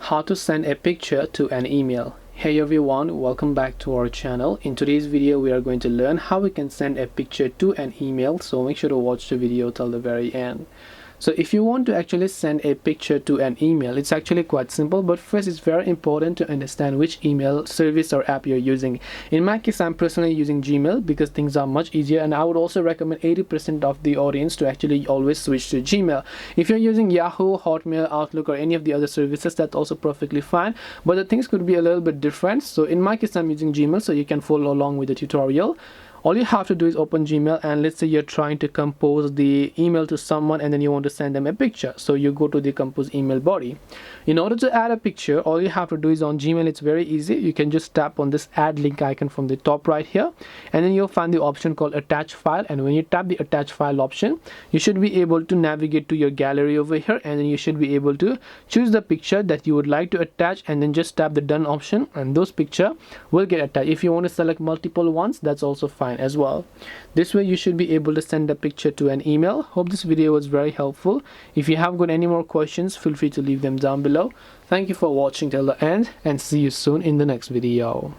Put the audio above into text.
How to send a picture to an email. Hey everyone, welcome back to our channel. In today's video we are going to learn how we can send a picture to an email, so make sure to watch the video till the very end. So if you want to actually send a picture to an email, it's actually quite simple, but first it's very important to understand which email service or app you're using. In my case, I'm personally using Gmail because things are much easier, and I would also recommend 80% of the audience to actually always switch to Gmail. If you're using Yahoo, Hotmail, Outlook, or any of the other services, that's also perfectly fine, but the things could be a little bit different. So in my case, I'm using Gmail, so you can follow along with the tutorial. All you have to do is open Gmail, and let's say you're trying to compose the email to someone and then you want to send them a picture. So you go to the compose email body. In order to add a picture, all you have to do is on Gmail, it's very easy. You can just tap on this add link icon from the top right here, and then you'll find the option called attach file. And when you tap the attach file option, you should be able to navigate to your gallery over here, and then you should be able to choose the picture that you would like to attach, and then just tap the done option, and those picture will get attached. If you want to select multiple ones, that's also fine as well. This way you should be able to send a picture to an email. Hope this video was very helpful. If you have got any more questions, feel free to leave them down below. Thank you for watching till the end, and see you soon in the next video.